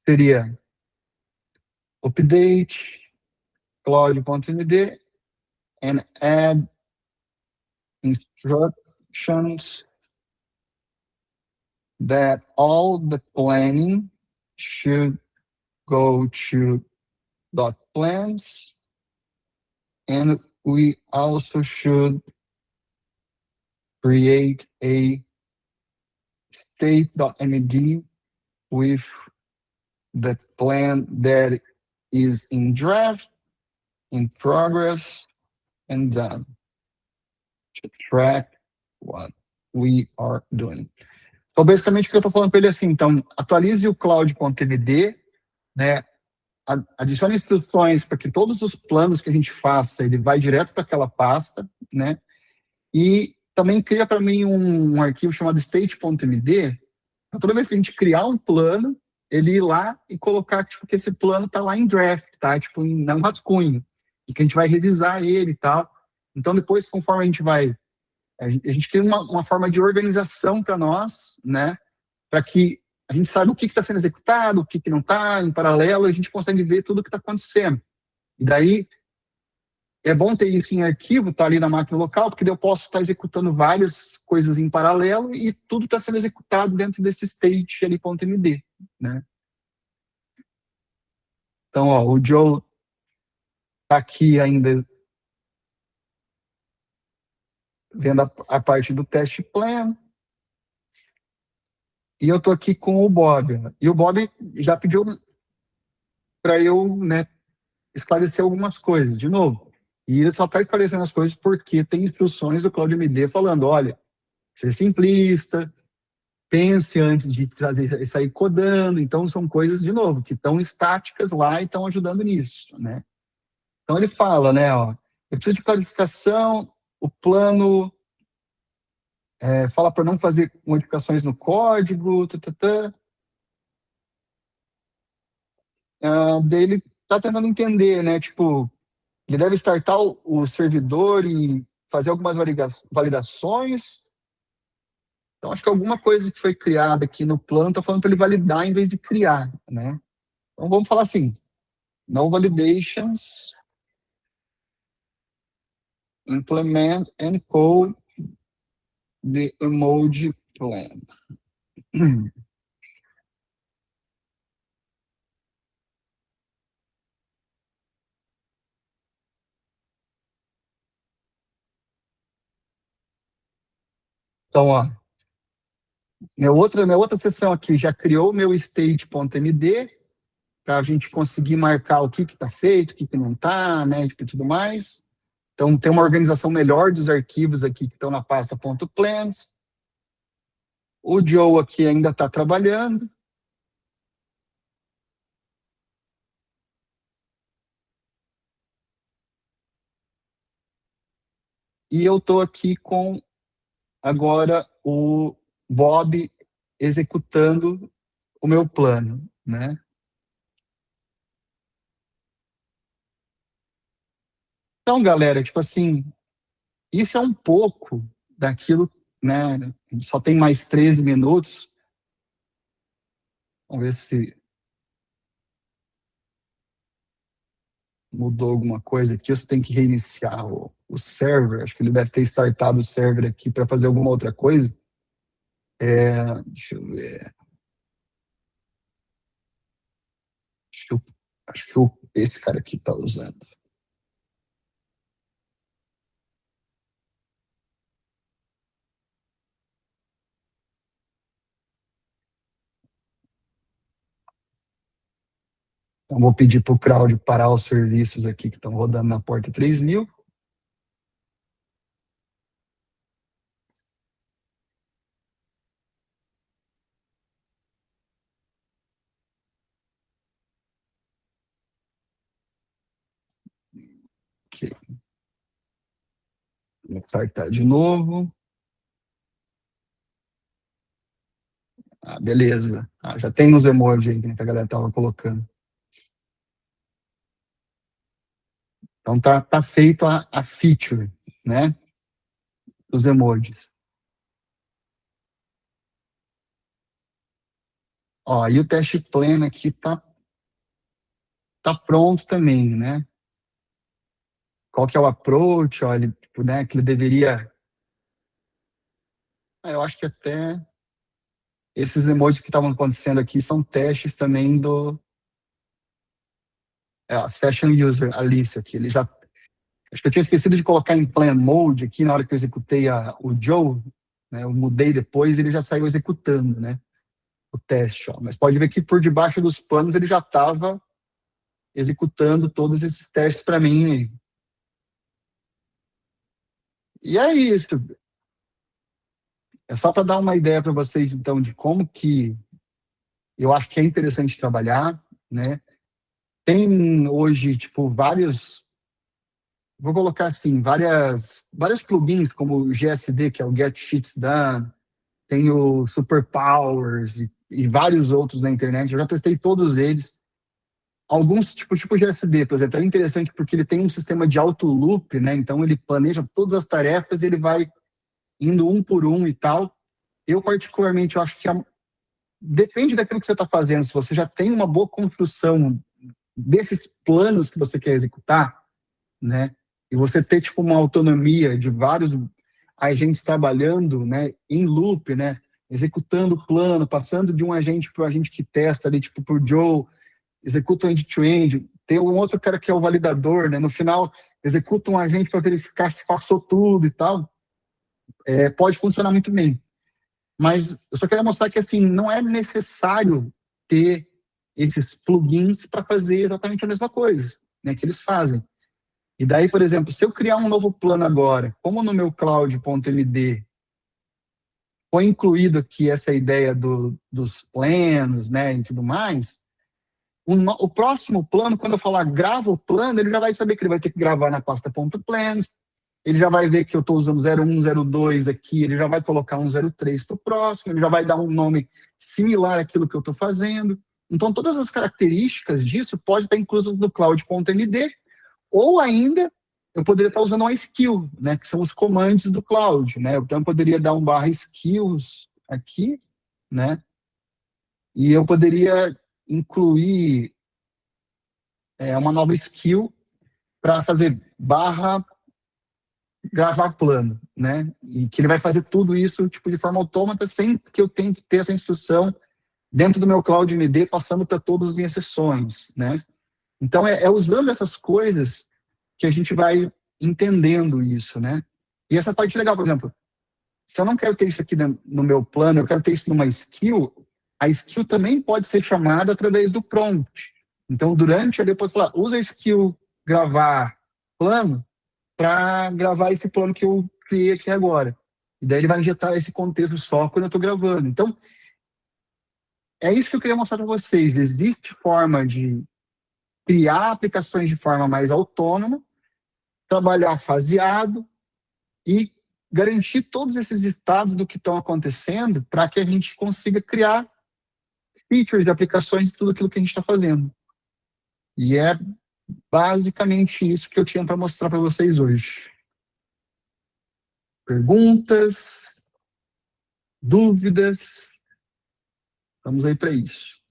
Seria update cloud.md and add instructions that all the planning should go to .plans, and we also should create a state.md with the plan that is in draft, in progress, and done to track what we are doing. Então, basicamente, o que eu estou falando para ele é assim, então, atualize o cloud.md, né? Adicione instruções para que todos os planos que a gente faça, ele vai direto para aquela pasta, né? E também cria para mim um arquivo chamado state.md, para toda vez que a gente criar um plano, ele ir lá e colocar tipo, que esse plano está lá em draft, tá? Tipo, não rascunho, e que a gente vai revisar ele e tal. Então, depois, conforme a gente vai... A gente cria uma forma de organização para nós, né? Para que a gente saiba o que está sendo executado, o que não está, em paralelo, a gente consegue ver tudo o que está acontecendo. E daí, é bom ter isso em arquivo, tá ali na máquina local, porque daí eu posso estar executando várias coisas em paralelo e tudo está sendo executado dentro desse state ali.md, né? Então, ó, o Joe está aqui ainda vendo a parte do teste plan. E eu estou aqui com o Bob. E o Bob já pediu para eu, né, esclarecer algumas coisas, de novo. E ele só está esclarecendo as coisas porque tem instruções do CloudMD falando, olha, seja simplista, pense antes de sair codando. Então, são coisas, de novo, que estão estáticas lá e estão ajudando nisso, né? Então, ele fala, né, ó, eu preciso de clarificação, o plano fala para não fazer modificações no código, daí ele está tentando entender, né, tipo, ele deve startar o servidor e fazer algumas validações. Então, acho que alguma coisa que foi criada aqui no plano está falando para ele validar em vez de criar, né? Então, vamos falar assim, no validations, implement and code the emoji plan. Então, ó, minha outra sessão aqui já criou meu state.md para a gente conseguir marcar o que está feito, o que não está, né, e tudo mais. Então, tem uma organização melhor dos arquivos aqui que estão na pasta .plans. O Joe aqui ainda está trabalhando. E eu estou aqui com, agora, o Bob executando o meu plano, né? Então, galera, tipo assim, isso é um pouco daquilo, né? A gente só tem mais 13 minutos. Vamos ver se mudou alguma coisa aqui. Você tem que reiniciar o server. Acho que ele deve ter startado o server aqui para fazer alguma outra coisa. Deixa eu ver. Acho que esse cara aqui está usando. Então, vou pedir para o Crowd parar os serviços aqui que estão rodando na porta 3000. Ok. Vou startar de novo. Beleza. Já tem nos emojis aí que a galera estava colocando. Então tá feito a feature, né, dos emojis. Ó, e o teste pleno aqui tá pronto também, né? Qual que é o approach, ó, ele, tipo, né, que ele deveria... Eu acho que até esses emojis que estavam acontecendo aqui são testes também do Session User Alice aqui. Ele já... Acho que eu tinha esquecido de colocar em Plan Mode aqui na hora que eu executei o Joe, né? Eu mudei depois, ele já saiu executando, né? O teste, ó. Mas pode ver que por debaixo dos panos ele já estava executando todos esses testes para mim. E é isso. É só para dar uma ideia para vocês, então, de como que eu acho que é interessante trabalhar, né? Tem hoje, tipo, vou colocar assim, vários plugins, como o GSD, que é o Get Sheets Done, tem o Superpowers e vários outros na internet. Eu já testei todos eles. Alguns, tipo GSD, por exemplo, é interessante porque ele tem um sistema de auto loop, né? Então ele planeja todas as tarefas e ele vai indo um por um e tal. Eu, particularmente, eu acho que depende daquilo que você está fazendo. Se você já tem uma boa construção desses planos que você quer executar, né? E você ter, tipo, uma autonomia de vários agentes trabalhando, né, em loop, né? Executando o plano, passando de um agente para o agente que testa ali, tipo, por Joe, executa o end-to-end. Tem um outro cara que é o validador, né? No final, executa um agente para verificar se passou tudo e tal. Pode funcionar muito bem. Mas eu só queria mostrar que, assim, não é necessário ter esses plugins para fazer exatamente a mesma coisa, né, que eles fazem. E daí, por exemplo, se eu criar um novo plano agora, como no meu cloud.md foi incluído aqui essa ideia dos planos, né, e tudo mais, o próximo plano, quando eu falar grava o plano, ele já vai saber que ele vai ter que gravar na pasta .plans, ele já vai ver que eu estou usando 01, 02 aqui, ele já vai colocar um 03 para o próximo, ele já vai dar um nome similar àquilo que eu estou fazendo. Então, todas as características disso podem estar inclusas no cloud.md, ou ainda, eu poderia estar usando uma skill, né, que são os comands do cloud, né? Então, eu poderia dar um /skills aqui, né? E eu poderia incluir uma nova skill para fazer /gravar plano, né? E que ele vai fazer tudo isso tipo de forma autômata, sem que eu tenha que ter essa instrução dentro do meu Cloud MD, passando para todas as minhas sessões, né? Então, é usando essas coisas que a gente vai entendendo isso, né? E essa parte legal, por exemplo, se eu não quero ter isso aqui no meu plano, eu quero ter isso numa skill, a skill também pode ser chamada através do prompt. Então, durante ali, eu posso falar, usa a skill gravar plano para gravar esse plano que eu criei aqui agora. E daí ele vai injetar esse contexto só quando eu estou gravando. Então, é isso que eu queria mostrar para vocês. Existe forma de criar aplicações de forma mais autônoma, trabalhar faseado e garantir todos esses estados do que estão acontecendo para que a gente consiga criar features de aplicações de tudo aquilo que a gente está fazendo. E é basicamente isso que eu tinha para mostrar para vocês hoje. Perguntas? Dúvidas? Vamos aí para isso.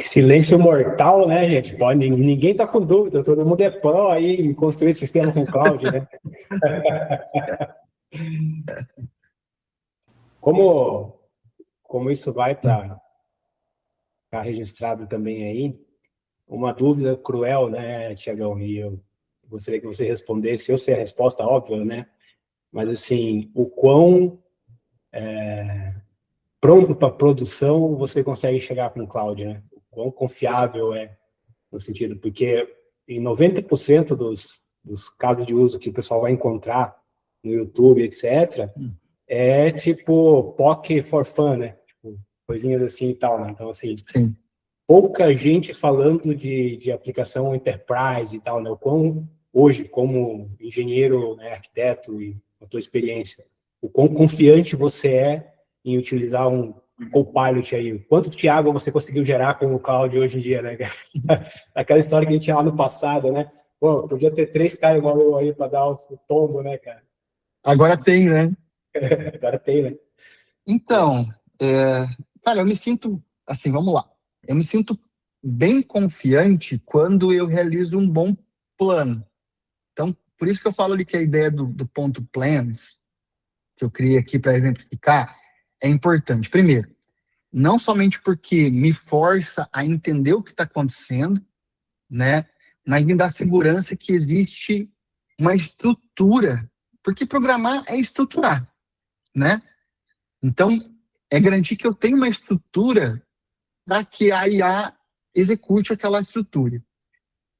Silêncio mortal, né, gente? Pode, ninguém tá com dúvida, todo mundo é pró aí em construir sistema com cloud, né? Como isso vai para registrado também aí, uma dúvida cruel, né, Tiagão? E eu gostaria que você respondesse, eu sei a resposta, óbvio, né? Mas, assim, o quão pronto para produção você consegue chegar com o cloud, né? O quão confiável é, no sentido, porque em 90% dos casos de uso que o pessoal vai encontrar no YouTube, etc., é tipo POC for fun, né? Tipo, coisinhas assim e tal, né? Então, assim, Sim. pouca gente falando de aplicação enterprise e tal, né? O quão hoje, como engenheiro, né, arquiteto e a tua experiência, o quão confiante você é em utilizar um Copilot aí. Quanto Thiago você conseguiu gerar com o Cloud hoje em dia, né? Aquela história que a gente tinha lá no passado, né? Pô, podia ter 3 caras igual eu aí para dar o tombo, né, cara? Agora tem, né? Agora tem, né? Então, cara, eu me sinto, assim, vamos lá. Eu me sinto bem confiante quando eu realizo um bom plano. Então, por isso que eu falo ali que a ideia do ponto plans, que eu criei aqui para exemplificar, é importante. Primeiro, não somente porque me força a entender o que está acontecendo, né, mas me dá segurança que existe uma estrutura, porque programar é estruturar, né? Então, é garantir que eu tenho uma estrutura para que a IA execute aquela estrutura.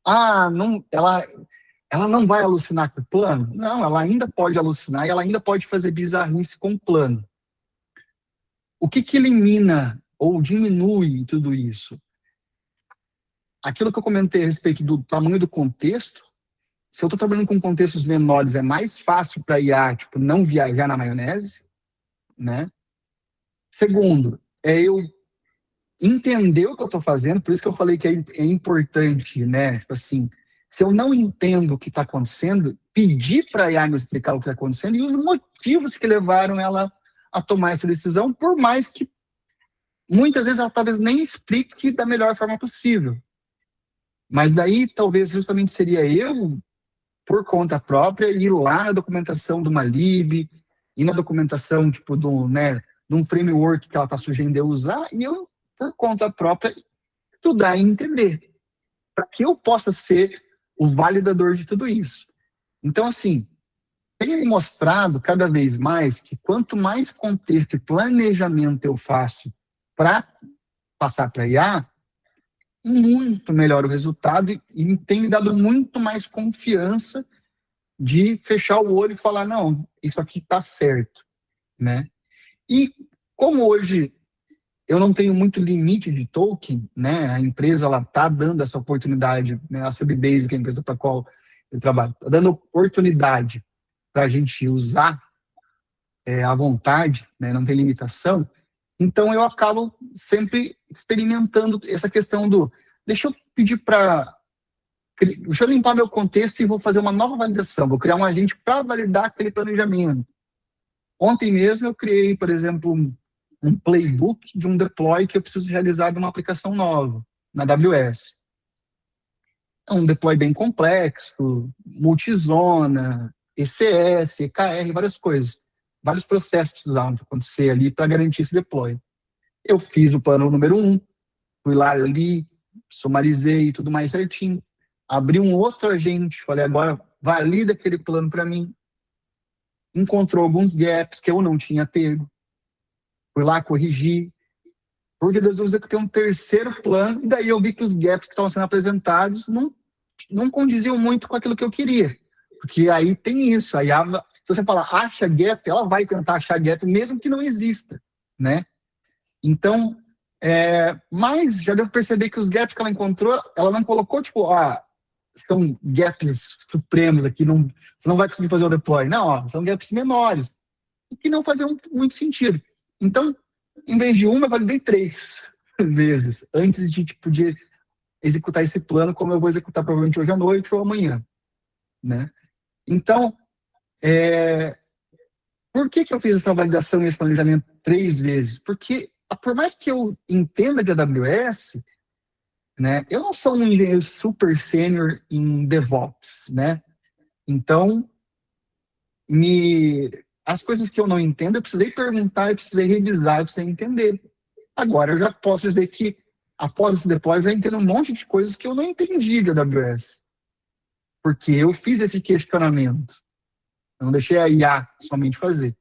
Ah, não, ela não vai alucinar com o plano? Não, ela ainda pode alucinar e ela ainda pode fazer bizarrice com o plano. O que elimina ou diminui tudo isso? Aquilo que eu comentei a respeito do tamanho do contexto, se eu estou trabalhando com contextos menores, é mais fácil para IA, tipo, não viajar na maionese, né? Segundo, é eu entender o que eu estou fazendo, por isso que eu falei que é importante, né? Tipo assim, se eu não entendo o que está acontecendo, pedir para a IA me explicar o que está acontecendo e os motivos que levaram ela a tomar essa decisão, por mais que muitas vezes ela talvez nem explique da melhor forma possível. Mas daí talvez justamente seria eu, por conta própria, ir lá na documentação de uma lib, ir na documentação tipo né, de um framework que ela está sugerindo eu usar, e eu, por conta própria, estudar e entender, para que eu possa ser o validador de tudo isso. Então, assim, tenho mostrado cada vez mais que quanto mais contexto e planejamento eu faço para passar para IA, muito melhor o resultado e tem me dado muito mais confiança de fechar o olho e falar, não, isso aqui está certo, né? E como hoje eu não tenho muito limite de token, né? A empresa ela está dando essa oportunidade, né? A CBBase, que é a empresa para a qual eu trabalho, está dando oportunidade para a gente usar à vontade, né? Não tem limitação. Então eu acabo sempre experimentando essa questão do deixa eu pedir para deixa eu limpar meu contexto e vou fazer uma nova validação, vou criar um agente para validar aquele planejamento. Ontem mesmo eu criei, por exemplo, um playbook de um deploy que eu preciso realizar de uma aplicação nova, na AWS. É um deploy bem complexo, multizona, ECS, EKR, várias coisas. Vários processos precisavam acontecer ali para garantir esse deploy. Eu fiz o plano número 1, fui lá, li, sumarizei tudo mais certinho. Abri um outro agente, falei, agora valida aquele plano para mim. Encontrou alguns gaps que eu não tinha pego. Fui lá, corrigi. Porque Deus usa que eu tenho um terceiro plano, e daí eu vi que os gaps que estavam sendo apresentados não condiziam muito com aquilo que eu queria. Porque aí tem isso. Aí se você falar acha gap, ela vai tentar achar gap, mesmo que não exista, né? Então, mas já deu para perceber que os gaps que ela encontrou, ela não colocou, tipo, são gaps supremos aqui, você não vai conseguir fazer o deploy. Não, são gaps menores, que não faziam muito sentido. Então, em vez de uma, eu validei 3 vezes, antes de poder executar esse plano, como eu vou executar provavelmente hoje à noite ou amanhã, né? Então, por que eu fiz essa validação e esse planejamento 3 vezes? Porque, por mais que eu entenda de AWS, né, eu não sou um engenheiro super sênior em DevOps, né? Então, as coisas que eu não entendo, eu precisei perguntar, eu precisei revisar, eu precisei entender. Agora, eu já posso dizer que, após esse deploy, eu já entendo um monte de coisas que eu não entendi de AWS. Porque eu fiz esse questionamento. Eu não deixei a IA somente fazer.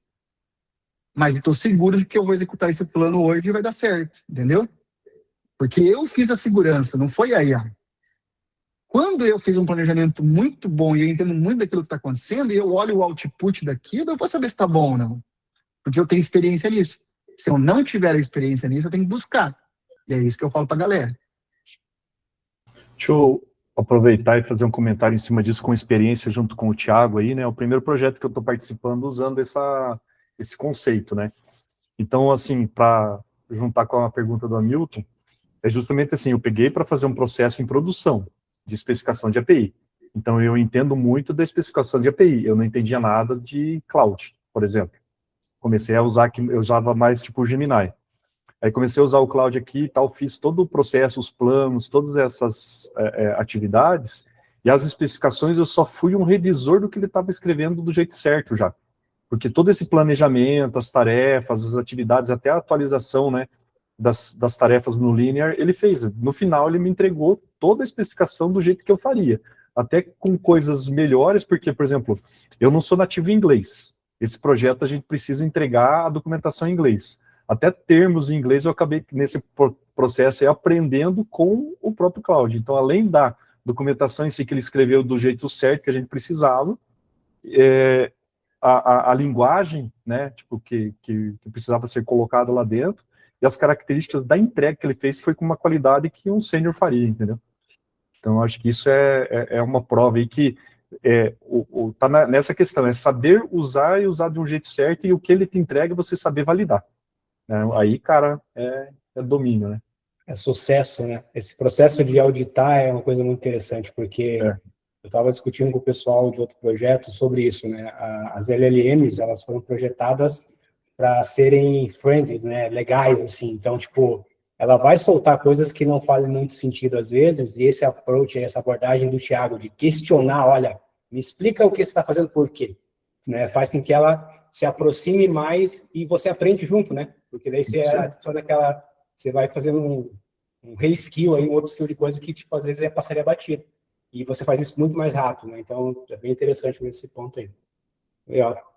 Mas estou seguro de que eu vou executar esse plano hoje e vai dar certo, entendeu? Porque eu fiz a segurança, não foi a IA. Quando eu fiz um planejamento muito bom e eu entendo muito daquilo que está acontecendo, e eu olho o output daquilo, eu vou saber se está bom ou não. Porque eu tenho experiência nisso. Se eu não tiver a experiência nisso, eu tenho que buscar. E é isso que eu falo para a galera. Show. aproveitar e fazer um comentário em cima disso com experiência junto com o Thiago aí, né? O primeiro projeto que eu estou participando usando esse conceito, né? Então, assim, para juntar com a pergunta do Hamilton, é justamente assim, eu peguei para fazer um processo em produção de especificação de API. Então, eu entendo muito da especificação de API, eu não entendia nada de cloud, por exemplo. Comecei a usar, eu usava mais tipo o Gemini. Aí comecei a usar o cloud aqui e tal, fiz todo o processo, os planos, todas essas atividades, e as especificações eu só fui um revisor do que ele estava escrevendo do jeito certo já. Porque todo esse planejamento, as tarefas, as atividades, até a atualização, né, das tarefas no Linear, ele fez. No final, ele me entregou toda a especificação do jeito que eu faria. Até com coisas melhores, porque, por exemplo, eu não sou nativo em inglês. Esse projeto a gente precisa entregar a documentação em inglês. Até termos em inglês eu acabei nesse processo aí, aprendendo com o próprio Cloud. Então, além da documentação em si que ele escreveu do jeito certo que a gente precisava, a linguagem, né, tipo, que precisava ser colocada lá dentro, e as características da entrega que ele fez foi com uma qualidade que um sênior faria, entendeu? Então, acho que isso é uma prova aí que tá nessa questão, é saber usar e usar de um jeito certo, e o que ele te entrega você saber validar. Aí, cara, é domínio, né? É sucesso, né? Esse processo de auditar é uma coisa muito interessante, porque eu estava discutindo com o pessoal de outro projeto sobre isso, né? As LLMs, elas foram projetadas para serem friendly, né? Legais, assim. Então, tipo, ela vai soltar coisas que não fazem muito sentido às vezes, e esse approach, essa abordagem do Thiago de questionar, olha, me explica o que você está fazendo por quê, né? Faz com que ela se aproxime mais e você aprende junto, né? Porque daí você adiciona você vai fazendo um reskill aí, um upskill de coisa que, tipo, às vezes passaria batido. E você faz isso muito mais rápido, né? Então, é bem interessante esse ponto aí. Legal.